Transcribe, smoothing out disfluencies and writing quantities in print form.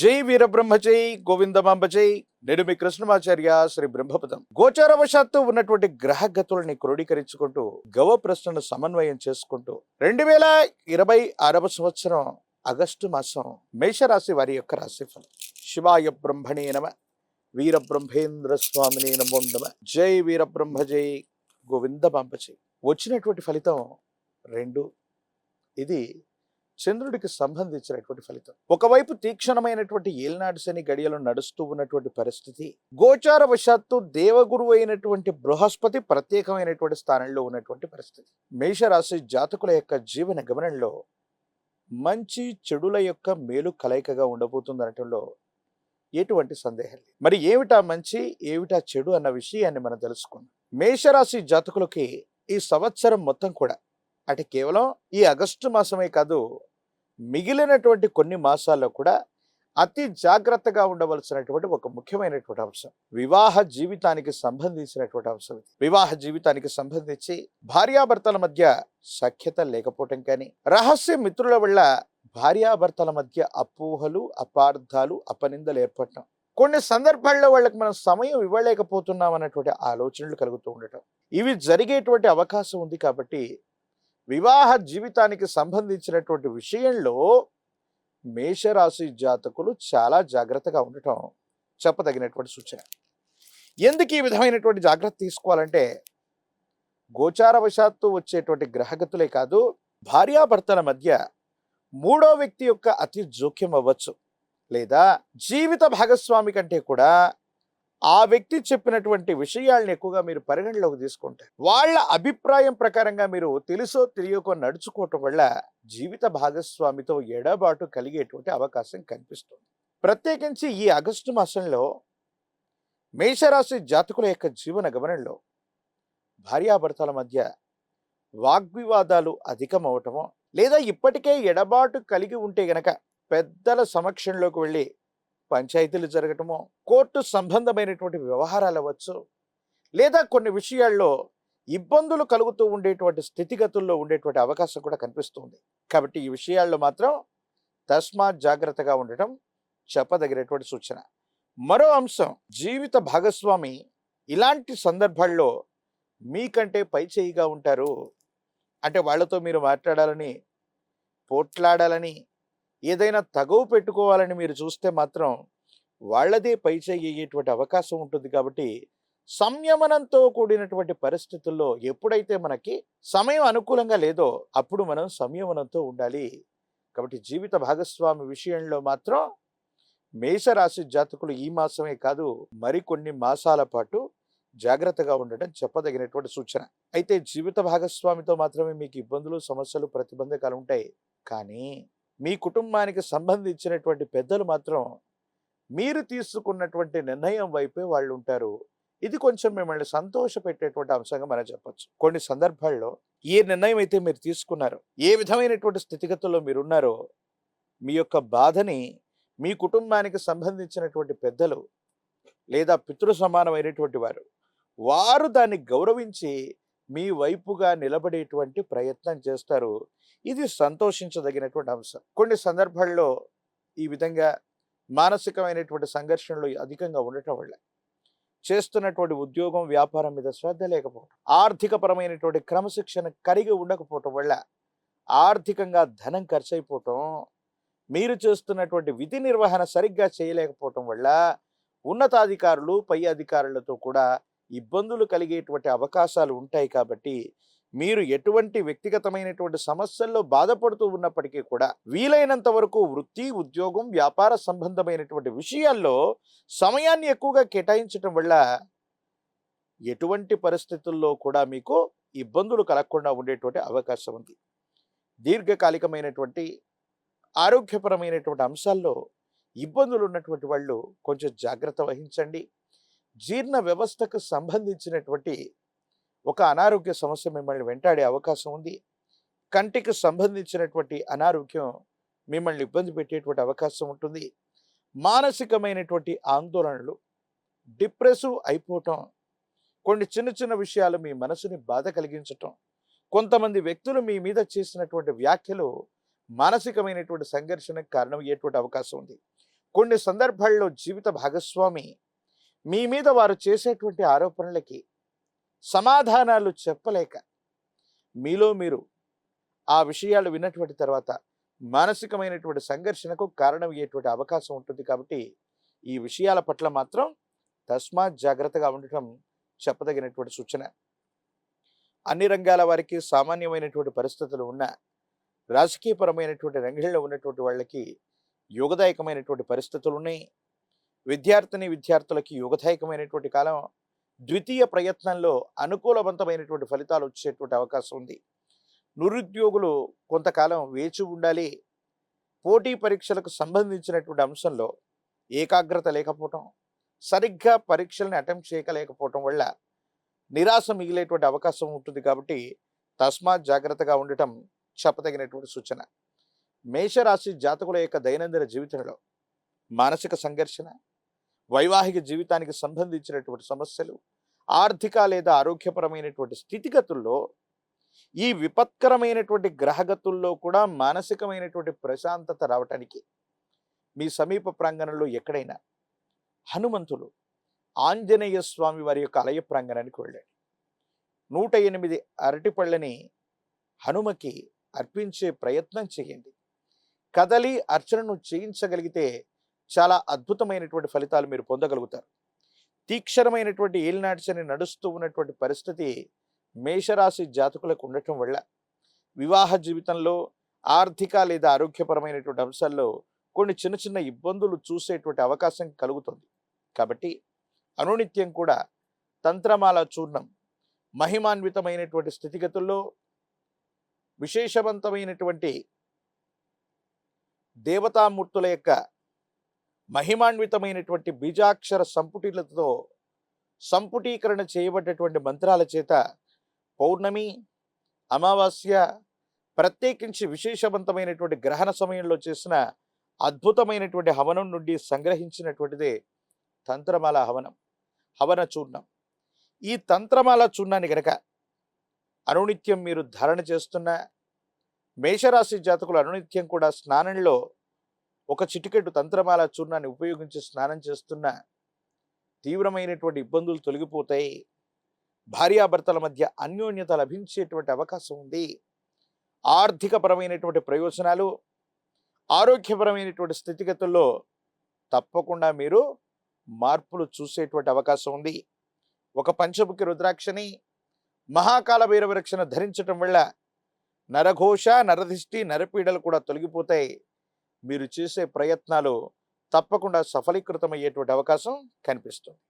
జై వీరబ్రహ్మ జై గోవిందమాంబ జై. నేను మీ కృష్ణమాచార్య శ్రీ బ్రహ్మపదం. గోచారవశాత్తు ఉన్నటువంటి గ్రహగతుల్ని క్రోడీకరించుకుంటూ గవ ప్రశ్నను సమన్వయం చేసుకుంటూ 2026వ సంవత్సరం ఆగస్టు మాసం మేషరాశి వారి యొక్క రాశిఫలం. శివాయ బ్రహ్మణే నమ, వీరబ్రహ్మేంద్ర స్వామినే నమో నమ. జై వీరబ్రహ్మ జై గోవిందమాంబ జై. వచ్చినటువంటి ఫలితం 2. ఇది చంద్రుడికి సంబంధించినటువంటి ఫలితం. ఒకవైపు తీక్షణమైనటువంటి ఏలినాడు శని గడియలు నడుస్తూ ఉన్నటువంటి పరిస్థితి, గోచార వశాత్తు దేవగురువు అయినటువంటి బృహస్పతి ప్రత్యేకమైనటువంటి స్థానంలో ఉన్నటువంటి పరిస్థితి. మేషరాశి జాతకుల యొక్క జీవన గమనంలో మంచి చెడుల యొక్క మేలు కలయికగా ఉండబోతుంది అనటంలో ఎటువంటి సందేహం లేదు. మరి ఏమిటా మంచి ఏమిటా చెడు అన్న విషయాన్ని మనం తెలుసుకుందాం. మేషరాశి జాతకులకి ఈ సంవత్సరం మొత్తం కూడా, అంటే కేవలం ఈ ఆగస్టు మాసమే కాదు, మిగిలినటువంటి కొన్ని మాసాల్లో కూడా అతి జాగ్రత్తగా ఉండవలసినటువంటి ఒక ముఖ్యమైనటువంటి అంశం వివాహ జీవితానికి సంబంధించినటువంటి అంశం. వివాహ జీవితానికి సంబంధించి భార్యాభర్తల మధ్య సఖ్యత లేకపోవటం కానీ, రహస్య మిత్రుల వల్ల భార్యాభర్తల మధ్య అపోహలు, అపార్థాలు, అపనిందలు ఏర్పడటం, కొన్ని సందర్భాల్లో వాళ్ళకి మనం సమయం ఇవ్వలేకపోతున్నాం అన్నటువంటి ఆలోచనలు కలుగుతూ ఉండటం, ఇవి జరిగేటువంటి అవకాశం ఉంది. కాబట్టి వివాహ జీవితానికి సంబంధించినటువంటి విషయంలో మేషరాశి జాతకులు చాలా జాగ్రత్తగా ఉండటం చెప్పదగినటువంటి సూచన. ఎందుకు ఈ విధమైనటువంటి జాగ్రత్త తీసుకోవాలంటే, గోచారవశాత్తు వచ్చేటువంటి గ్రహగతులే కాదు, భార్యాభర్తల మధ్య మూడో వ్యక్తి యొక్క అతి జోక్యం అవ్వచ్చు, లేదా జీవిత భాగస్వామి కంటే కూడా ఆ వ్యక్తి చెప్పినటువంటి విషయాలను ఎక్కువగా మీరు పరిగణలోకి తీసుకుంటే, వాళ్ళ అభిప్రాయం ప్రకారంగా మీరు తెలుసో తెలియకో నడుచుకోవటం వల్ల జీవిత భాగస్వామితో ఎడబాటు కలిగేటువంటి అవకాశం కనిపిస్తుంది. ప్రత్యేకించి ఈ ఆగస్టు మాసంలో మేషరాశి జాతకుల యొక్క జీవన గమనంలో భార్యాభర్తల మధ్య వాగ్వివాదాలు అధికమవటమో, లేదా ఇప్పటికే ఎడబాటు కలిగి ఉంటే గనక పెద్దల సమక్షంలోకి వెళ్ళి పంచాయతీలు జరగటమో, కోర్టు సంబంధమైనటువంటి వ్యవహారాలు అవ్వచ్చు, లేదా కొన్ని విషయాల్లో ఇబ్బందులు కలుగుతూ ఉండేటువంటి స్థితిగతుల్లో ఉండేటువంటి అవకాశం కూడా కనిపిస్తుంది. కాబట్టి ఈ విషయాల్లో మాత్రం తస్మాత్ జాగ్రత్తగా ఉండటం చెప్పదగినటువంటి సూచన. మరో అంశం, జీవిత భాగస్వామి ఇలాంటి సందర్భాల్లో మీకంటే పై చేయిగా ఉంటారు. అంటే వాళ్ళతో మీరు మాట్లాడాలని, పోట్లాడాలని, ఏదైనా తగవు పెట్టుకోవాలని మీరు చూస్తే మాత్రం వాళ్ళదే పై చేయి అయ్యేటువంటి అవకాశం ఉంటుంది. కాబట్టి సంయమనంతో కూడినటువంటి పరిస్థితుల్లో ఎప్పుడైతే మనకి సమయం అనుకూలంగా లేదో అప్పుడు మనం సంయమనంతో ఉండాలి. కాబట్టి జీవిత భాగస్వామి విషయంలో మాత్రం మేషరాశి జాతకులు ఈ మాసమే కాదు, మరికొన్ని మాసాల పాటు జాగ్రత్తగా ఉండడం చెప్పదగినటువంటి సూచన. అయితే జీవిత భాగస్వామితో మాత్రమే మీకు ఇబ్బందులు, సమస్యలు, ప్రతిబంధకాలు ఉంటాయి. కానీ మీ కుటుంబానికి సంబంధించినటువంటి పెద్దలు మాత్రం మీరు తీసుకున్నటువంటి నిర్ణయం వైపే వాళ్ళు ఉంటారు. ఇది కొంచెం మిమ్మల్ని సంతోష పెట్టేటువంటి అంశంగా మనం చెప్పచ్చు. కొన్ని సందర్భాల్లో ఏ నిర్ణయం అయితే మీరు తీసుకున్నారో, ఏ విధమైనటువంటి స్థితిగతుల్లో మీరున్నారో, మీ యొక్క బాధని మీ కుటుంబానికి సంబంధించినటువంటి పెద్దలు లేదా పితృ సమానమైనటువంటి వారు దాన్ని గౌరవించి మీ వైపుగా నిలబడేటువంటి ప్రయత్నం చేస్తారు. ఇది సంతోషించదగినటువంటి అంశం. కొన్ని సందర్భాల్లో ఈ విధంగా మానసికమైనటువంటి సంఘర్షణలు అధికంగా ఉండటం వల్ల, చేస్తున్నటువంటి ఉద్యోగం, వ్యాపారం మీద శ్రద్ధ లేకపోవటం, ఆర్థికపరమైనటువంటి క్రమశిక్షణ కలిగి ఉండకపోవటం వల్ల ఆర్థికంగా ధనం ఖర్చు అయిపోవటం, మీరు చేస్తున్నటువంటి విధి నిర్వహణ సరిగ్గా చేయలేకపోవటం వల్ల ఉన్నతాధికారులు, పై అధికారులతో కూడా ఇబ్బందులు కలిగేటువంటి అవకాశాలు ఉంటాయి. కాబట్టి మీరు ఎటువంటి వ్యక్తిగతమైనటువంటి సమస్యల్లో బాధపడుతూ ఉన్నప్పటికీ కూడా వీలైనంత వరకు వృత్తి, ఉద్యోగం, వ్యాపార సంబంధమైనటువంటి విషయాల్లో సమయాన్ని ఎక్కువగా కేటాయించడం వల్ల ఎటువంటి పరిస్థితుల్లో కూడా మీకు ఇబ్బందులు కలగకుండా ఉండేటువంటి అవకాశం ఉంది. దీర్ఘకాలికమైనటువంటి ఆరోగ్యపరమైనటువంటి అంశాల్లో ఇబ్బందులు ఉన్నటువంటి వాళ్ళు కొంచెం జాగ్రత్త వహించండి. జీర్ణ వ్యవస్థకు సంబంధించినటువంటి ఒక అనారోగ్య సమస్య మిమ్మల్ని వెంటాడే అవకాశం ఉంది. కంటికి సంబంధించినటువంటి అనారోగ్యం మిమ్మల్ని ఇబ్బంది పెట్టేటువంటి అవకాశం ఉంటుంది. మానసికమైనటువంటి ఆందోళనలు, డిప్రెసివ్ అయిపోవటం, కొన్ని చిన్న చిన్న విషయాలు మీ మనసుని బాధ కలిగించటం, కొంతమంది వ్యక్తులు మీ మీద చేసినటువంటి వ్యాఖ్యలు మానసికమైనటువంటి సంఘర్షణకు కారణమయ్యేటువంటి అవకాశం ఉంది. కొన్ని సందర్భాల్లో జీవిత భాగస్వామి మీ మీద వారు చేసేటువంటి ఆరోపణలకి సమాధానాలు చెప్పలేక మీలో మీరు ఆ విషయాలు విన్నటువంటి తర్వాత మానసికమైనటువంటి సంఘర్షణకు కారణమయ్యేటువంటి అవకాశం ఉంటుంది. కాబట్టి ఈ విషయాల పట్ల మాత్రం తస్మాత్ జాగ్రత్తగా ఉండటం చెప్పదగినటువంటి సూచన. అన్ని రంగాల వారికి సామాన్యమైనటువంటి పరిస్థితులు ఉన్న రాజకీయపరమైనటువంటి రంగంలో ఉన్నటువంటి వాళ్ళకి యోగదాయకమైనటువంటి పరిస్థితులు ఉన్నాయి. విద్యార్థులకి యోగదాయకమైనటువంటి కాలం. ద్వితీయ ప్రయత్నంలో అనుకూలవంతమైనటువంటి ఫలితాలు వచ్చేటువంటి అవకాశం ఉంది. నిరుద్యోగులు కొంతకాలం వేచి ఉండాలి. పోటీ పరీక్షలకు సంబంధించినటువంటి అంశంలో ఏకాగ్రత లేకపోవటం, సరిగ్గా పరీక్షల్ని అటెంప్ట్ చేయలేకపోవటం వల్ల నిరాశ మిగిలేటువంటి అవకాశం ఉంటుంది. కాబట్టి తస్మాత్ జాగ్రత్తగా ఉండటం చెప్పదగినటువంటి సూచన. మేషరాశి జాతకుల యొక్క దైనందిన జీవితంలో మానసిక సంఘర్షణ, వైవాహిక జీవితానికి సంబంధించినటువంటి సమస్యలు, ఆర్థిక లేదా ఆరోగ్యపరమైనటువంటి స్థితిగతుల్లో ఈ విపత్కరమైనటువంటి గ్రహగతుల్లో కూడా మానసికమైనటువంటి ప్రశాంతత రావటానికి మీ సమీప ప్రాంగణంలో ఎక్కడైనా హనుమంతులు ఆంజనేయ స్వామి వారి యొక్క ఆలయ ప్రాంగణానికి వెళ్ళండి. 108 అరటిపళ్ళని హనుమకి అర్పించే ప్రయత్నం చేయండి. కదలి అర్చనను చేయించగలిగితే చాలా అద్భుతమైనటువంటి ఫలితాలు మీరు పొందగలుగుతారు. తీక్షణమైనటువంటి ఏలినాటి శని నడుస్తూ ఉన్నటువంటి పరిస్థితి మేషరాశి జాతకులకు ఉండటం వల్ల వివాహ జీవితంలో ఆర్థిక లేదా ఆరోగ్యపరమైనటువంటి అంశాల్లో కొన్ని చిన్న చిన్న ఇబ్బందులు చూసేటువంటి అవకాశం కలుగుతుంది. కాబట్టి అనునిత్యం కూడా తంత్రమాల చూర్ణం మహిమాన్వితమైనటువంటి స్థితిగతుల్లో విశేషవంతమైనటువంటి దేవతామూర్తుల యొక్క మహిమాన్వితమైనటువంటి బీజాక్షర సంపుటిలతో సంపుటీకరణ చేయబడ్డటువంటి మంత్రాల చేత పౌర్ణమి, అమావాస్య, ప్రత్యేకించి విశేషవంతమైనటువంటి గ్రహణ సమయంలో చేసిన అద్భుతమైనటువంటి హవనం నుండి సంగ్రహించినటువంటిదే తంత్రమాల హవన చూర్ణం. ఈ తంత్రమాల చూర్ణాన్ని గనక అనునిత్యం మీరు ధారణ చేస్తున్న మేషరాశి జాతకులు అనునిత్యం కూడా స్నానంలో ఒక చిటికెడు తంత్రమాల చూర్ణాన్ని ఉపయోగించి స్నానం చేస్తున్న తీవ్రమైనటువంటి ఇబ్బందులు తొలగిపోతాయి. భార్యాభర్తల మధ్య అన్యోన్యత లభించేటువంటి అవకాశం ఉంది. ఆర్థికపరమైనటువంటి ప్రయోజనాలు, ఆరోగ్యపరమైనటువంటి స్థితిగతుల్లో తప్పకుండా మీరు మార్పులు చూసేటువంటి అవకాశం ఉంది. ఒక పంచముఖి రుద్రాక్షని, మహాకాల భైరవ రక్షణ ధరించటం వల్ల నరఘోష, నరదిష్టి, నరపీడలు కూడా తొలగిపోతాయి. మీరు చేసే ప్రయత్నాలు తప్పకుండా సఫలీకృతమయ్యేటువంటి అవకాశం కనిపిస్తుంది.